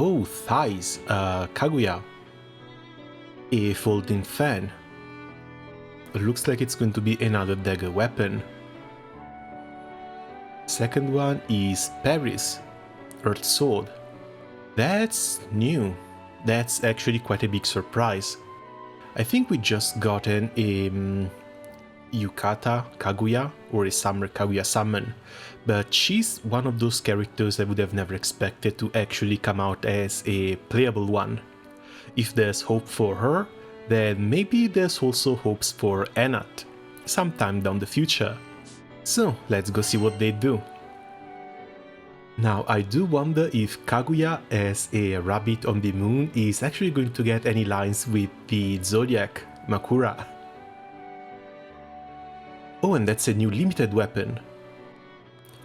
Oh, thighs, Kaguya. A folding fan. Looks like it's going to be another dagger weapon. Second one is Paris, Earth Sword. That's new. That's actually quite a big surprise. I think we just gotten a Yukata Kaguya or a Summer Kaguya summon, but she's one of those characters I would have never expected to actually come out as a playable one. If there's hope for her, then maybe there's also hopes for Anat, sometime down the future. So let's go see what they do. Now I do wonder if Kaguya as a rabbit on the moon is actually going to get any lines with the Zodiac, Makura. Oh, and that's a new limited weapon.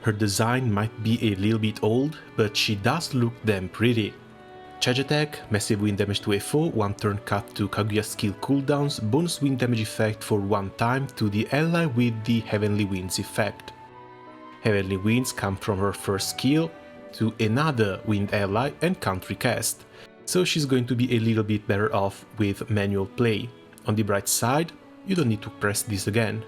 Her design might be a little bit old, but she does look damn pretty. Charge attack, massive wind damage to a foe, 1 turn cut to Kaguya skill cooldowns, bonus wind damage effect for 1 time to the ally with the Heavenly Winds effect. Heavenly Winds come from her first skill to another wind ally and can't recast, so she's going to be a little bit better off with manual play. On the bright side, you don't need to press this again.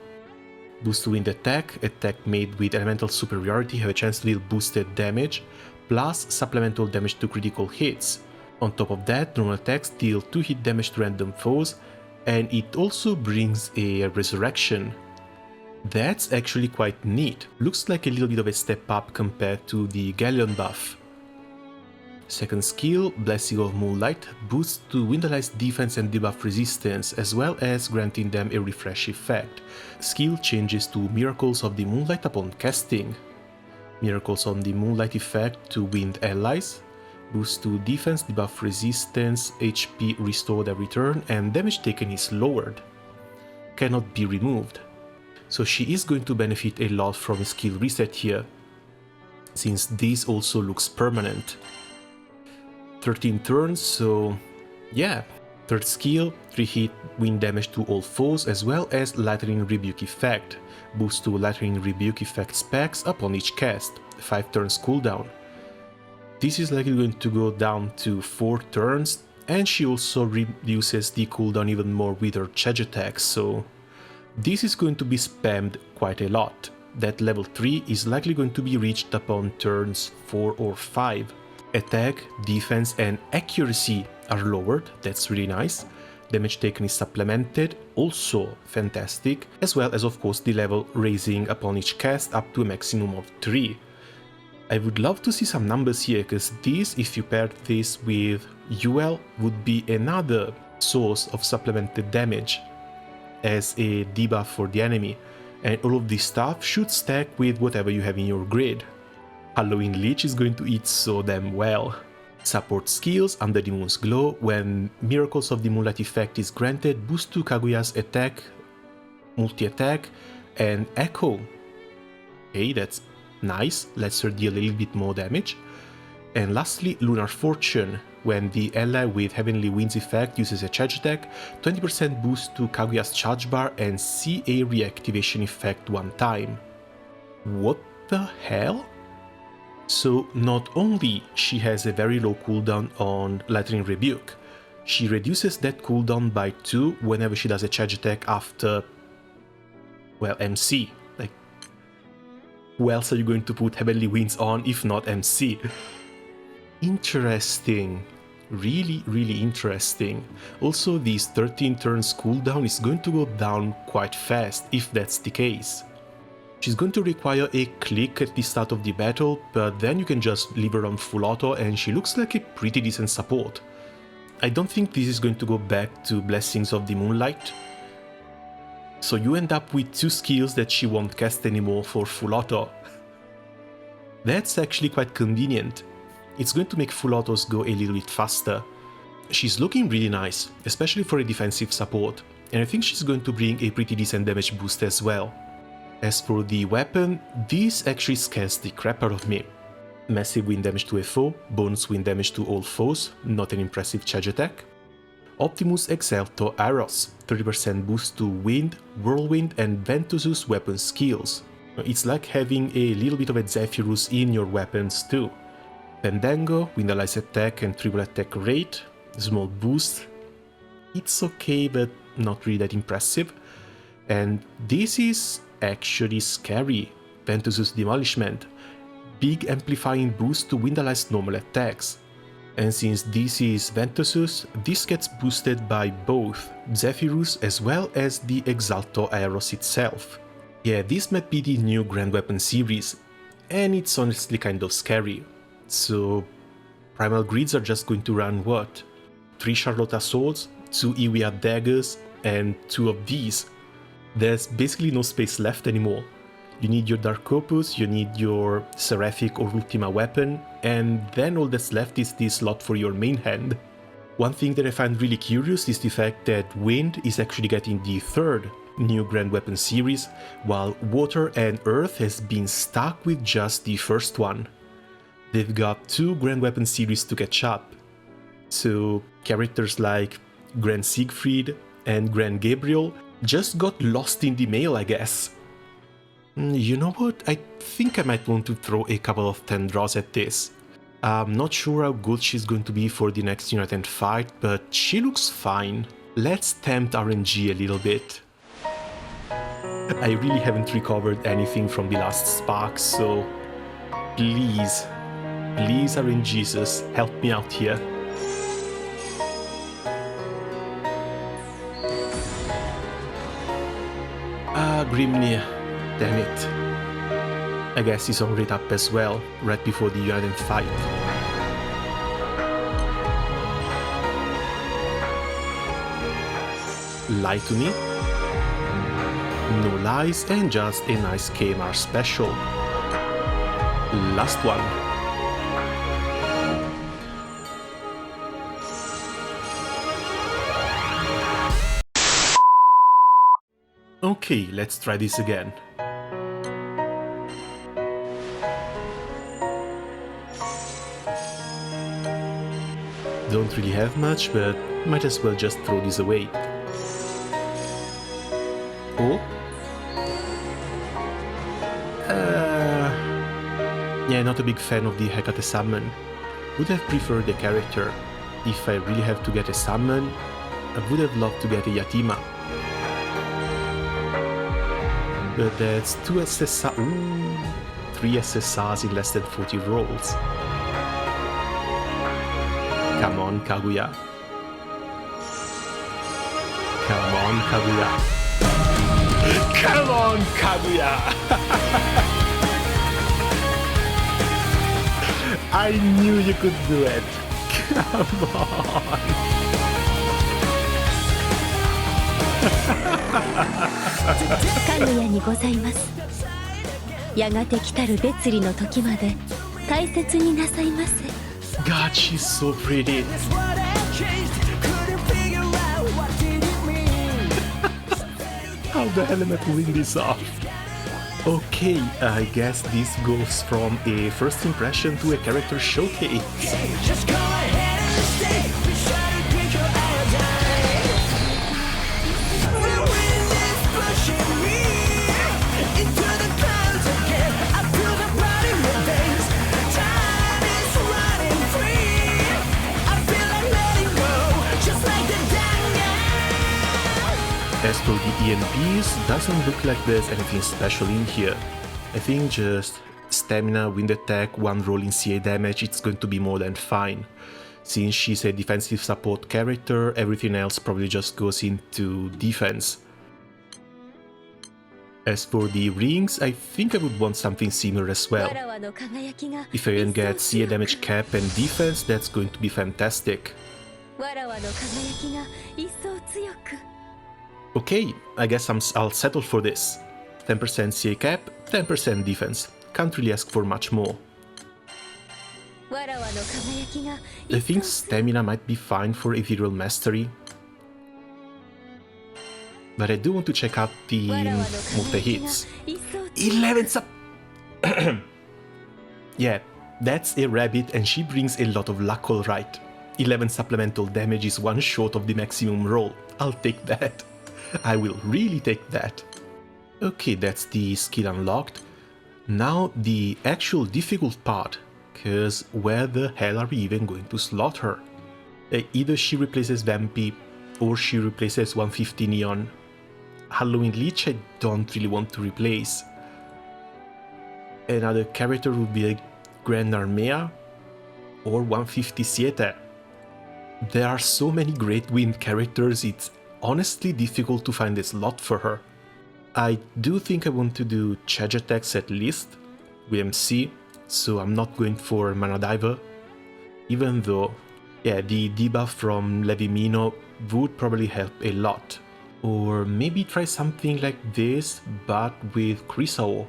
Boost to wind attack, attack made with elemental superiority have a chance to deal boosted damage, plus supplemental damage to critical hits. On top of that, normal attacks deal 2 hit damage to random foes, and it also brings a resurrection. That's actually quite neat. Looks like a little bit of a step up compared to the Galleon buff. Second skill, Blessing of Moonlight, boosts to wind allies defense and debuff resistance, as well as granting them a refresh effect. Skill changes to Miracles of the Moonlight upon casting. Miracles on the Moonlight effect to wind allies, boost to defense, debuff resistance, HP restored every turn, and damage taken is lowered. Cannot be removed. So she is going to benefit a lot from a skill reset here, since this also looks permanent. 13 turns, so yeah. Third skill, 3 hit wind damage to all foes, as well as Lightning Rebuke effect. Boost to Lightning Rebuke effect specs upon each cast, 5 turns cooldown. This is likely going to go down to 4 turns, and she also reduces the cooldown even more with her charge attack, so this is going to be spammed quite a lot. That level 3 is likely going to be reached upon turns 4 or 5. Attack, defense and accuracy are lowered, that's really nice. Damage taken is supplemented, also fantastic, as well as of course the level raising upon each cast up to a maximum of 3. I would love to see some numbers here, because this, if you paired this with UL, would be another source of supplemented damage as a debuff for the enemy, and all of this stuff should stack with whatever you have in your grid. Halloween Leech is going to eat so damn well. Support skills Under the Moon's Glow, when Miracles of the Moonlight effect is granted, boost to Kaguya's attack, multi-attack, and Echo. Okay, that's nice, lets her deal a little bit more damage. And lastly, Lunar Fortune, when the ally with Heavenly Winds effect uses a charge attack, 20% boost to Kaguya's charge bar and CA reactivation effect 1 time. What the hell? So not only she has a very low cooldown on Lightning Rebuke, she reduces that cooldown by 2 whenever she does a charge attack after, well, MC. Like, who else are you going to put Heavenly Winds on if not MC? Interesting. Really, really interesting. Also, this 13 turns cooldown is going to go down quite fast if that's the case. She's going to require a click at the start of the battle, but then you can just leave her on full auto and she looks like a pretty decent support. I don't think this is going to go back to Blessings of the Moonlight. So you end up with 2 skills that she won't cast anymore for full auto. That's actually quite convenient. It's going to make full autos go a little bit faster. She's looking really nice, especially for a defensive support, and I think she's going to bring a pretty decent damage boost as well. As for the weapon, this actually scares the crap out of me. Massive wind damage to a foe, bonus wind damage to all foes, not an impressive charge attack. Optimus Exalto Arrows, 30% boost to wind, whirlwind and Ventus's weapon skills. It's like having a little bit of a Zephyrus in your weapons too. Pendango, Windalize attack and triple attack rate, small boost. It's okay, but not really that impressive. And this is actually scary. Ventus's Demolishment, big amplifying boost to Windalize normal attacks. And since this is Ventus's, this gets boosted by both Zephyrus as well as the Exalto Aeros itself. Yeah, this might be the new Grand Weapon series, and it's honestly kind of scary. So, Primal Grids are just going to run what? 3 Charlotta Swords, 2 Iwia Daggers, and 2 of these. There's basically no space left anymore. You need your Dark Opus, you need your Seraphic or Ultima weapon, and then all that's left is this slot for your main hand. One thing that I find really curious is the fact that Wind is actually getting the 3rd new Grand Weapon series, while Water and Earth has been stuck with just the first one. They've got 2 Grand Weapon series to catch up. So characters like Grand Siegfried and Grand Gabriel just got lost in the mail, I guess. You know what, I think I might want to throw a couple of 10 draws at this. I'm not sure how good she's going to be for the next Unite fight, but she looks fine. Let's tempt RNG a little bit. I really haven't recovered anything from the last spark, so please, please RNGesus, help me out here. Grimnir, damn it. I guess he's already up as well, right before the Unite fight. Lie to me? No lies, and just a nice KMR special. Last one. Okay, let's try this again. Don't really have much, but might as well just throw this away. Oh? Yeah, not a big fan of the Hecate summon. Would have preferred the character. If I really have to get a summon, I would have loved to get a Yatima. But that's 2 SSR. Ooh, 3 SSRs in less than 40 rolls. Come on, Kaguya. Come on, Kaguya. Come on, Kaguya! I knew you could do it. Come on. かぐやにございます。やがて来たる別離の時まで大切になさいませ。 God, she's so pretty. How the hell am I pulling this off? Okay, I guess this goes from a first impression to a character showcase. Just go ahead and stay. Be sure to drink your iodine. The wind is pushing me into the clouds again. I feel the blood in my veins. Time is running free. I feel like letting go, just like the Danga. As for the EMPs, doesn't look like there's anything special in here. I think just stamina, wind attack, 1 roll in CA damage, it's going to be more than fine. Since she's a defensive support character, everything else probably just goes into defense. As for the rings, I think I would want something similar as well. If I can get CA damage cap and defense, that's going to be fantastic. Okay, I guess I'll settle for this. 10% CA cap, 10% defense. Can't really ask for much more. I think stamina might be fine for Ethereal Mastery. But I do want to check out the multi-hits. 11 sub... Yeah, that's a rabbit and she brings a lot of luck, alright. 11 supplemental damage is 1 short of the maximum roll. I'll take that. I will really take that. Okay, that's the skill unlocked. Now the actual difficult part. cause where the hell are we even going to slot her? Either she replaces Vampy or she replaces 150 Neon. Halloween Leech I don't really want to replace. Another character would be like Grand Armea or 150 Siete. There are so many great wind characters, it's honestly difficult to find a slot for her. I do think I want to do Chagetex at least, with MC, so I'm not going for Mana Diver, even though, yeah, the debuff from Levimino would probably help a lot. Or maybe try something like this, but with Crisao.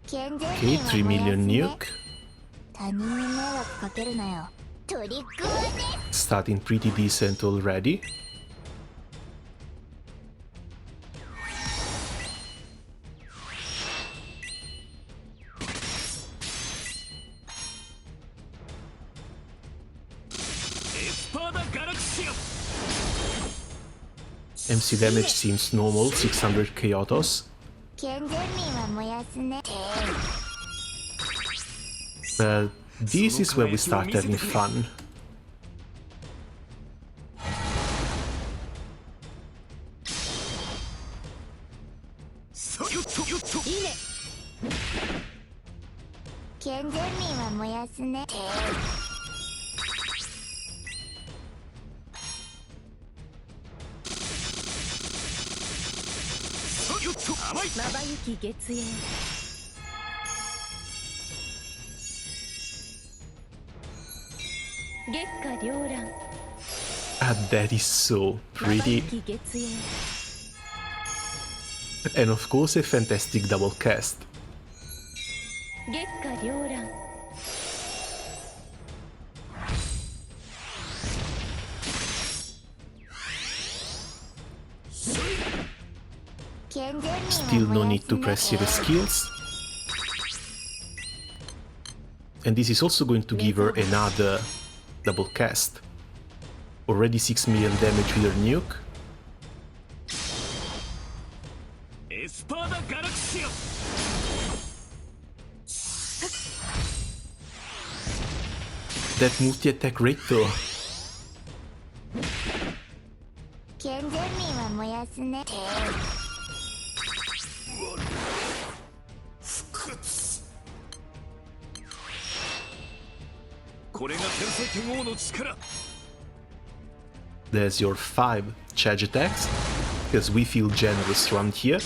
Okay, 3 million nuke. Starting pretty decent already. MC damage seems normal, 600 Kyotos. But this is where we start having fun. That is so pretty. And of course a fantastic double cast. Still no need to press your skills. And this is also going to give her another double cast. Already 6 million damage with her nuke. That multi-attack rate though. There's your 5 charge attacks, because we feel generous around here.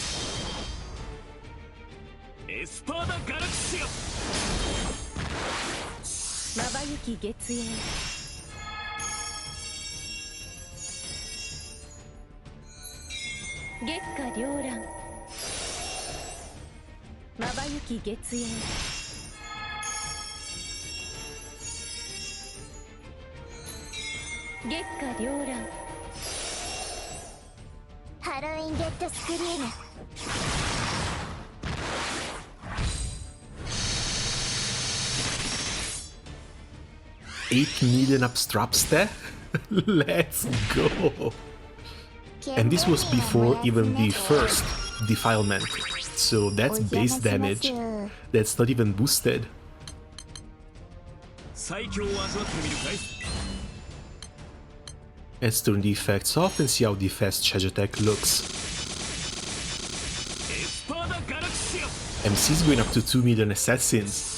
$8 million upstraps there? Let's go! And this was before even the first defilement, so that's base damage. That's not even boosted. Let's turn the effects off and see how the fast charge attack looks. MC is going up to 2 million assassins.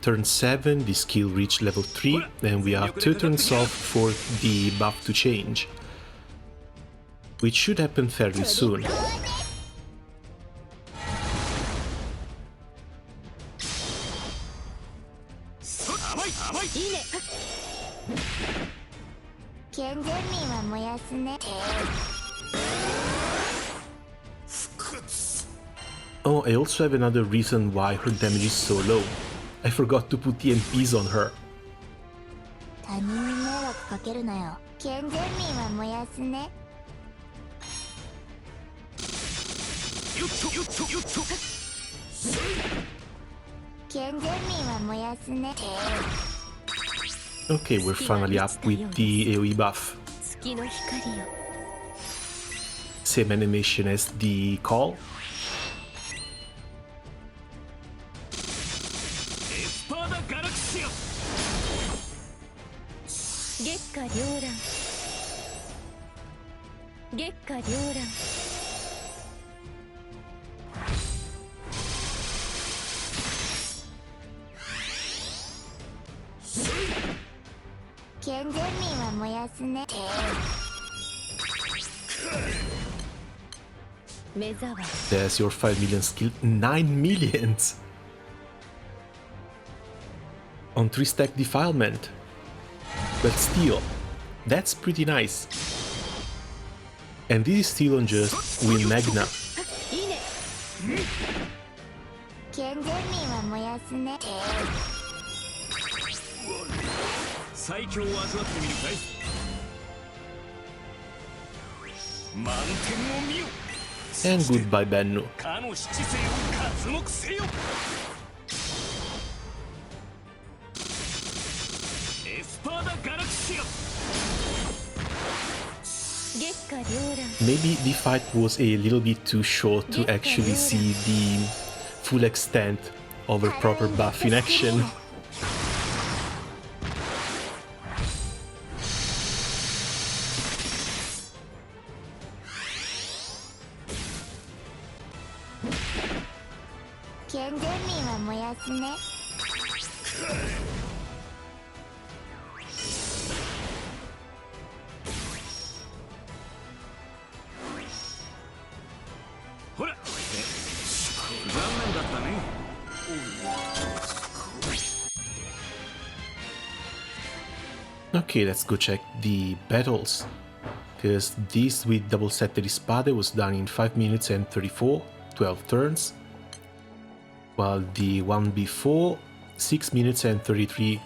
Turn 7, the skill reached level 3, and we are 2 turns off for the buff to change, which should happen fairly soon. Oh, I also have another reason why her damage is so low. I forgot to put TMPs on her. 他人に迷惑かけるなよ。健全民は燃やすね。健全民は燃やすね。 Okay, we're finally up with the AoE buff. 月の光よ。 Same animation as the call. 月下繚乱。月下繚乱。健全民は燃やすね。目障り。 There's your 5 million skill. 9 millions! On 3 stack defilement. But still, that's pretty nice. And this is still on just with Magna. いいね。健全民は燃やすね。最強を味わってみるかい。満点を見よ。 And goodbye, Bennu. かの七星を刮目せよ。エスパーダ・ガラクシア。月下繚乱。 Maybe the fight was a little bit too short to actually see the full extent of a proper buff in action. 健全民は燃やすね。ほら。残念だったね。 Okay, let's go check the battles. Because this with double set di spade was done in 5 minutes and 34, 12 turns. While the one before, 6 minutes and 33,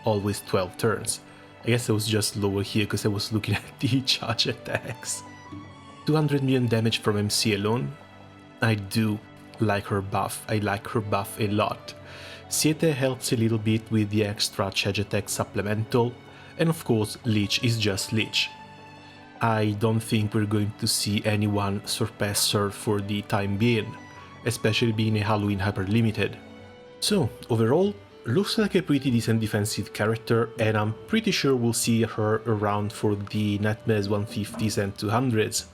always 12 turns. I guess I was just lower here because I was looking at the charge attacks. 200 million damage from MC alone. I do like her buff. I like her buff a lot. Siete helps a little bit with the extra charge attack supplemental. And of course, Lich is just Lich. I don't think we're going to see anyone surpass her for the time being, especially being a Halloween Hyper Limited. So, overall, looks like a pretty decent defensive character, and I'm pretty sure we'll see her around for the Nightmares 150s and 200s,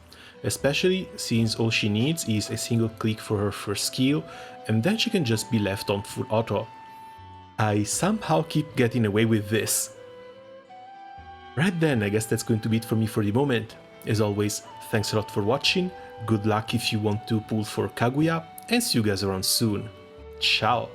especially since all she needs is a single click for her first skill, and then she can just be left on full auto. I somehow keep getting away with this. Right then, I guess that's going to be it for me for the moment. As always, thanks a lot for watching, good luck if you want to pull for Kaguya, and see you guys around soon. Ciao!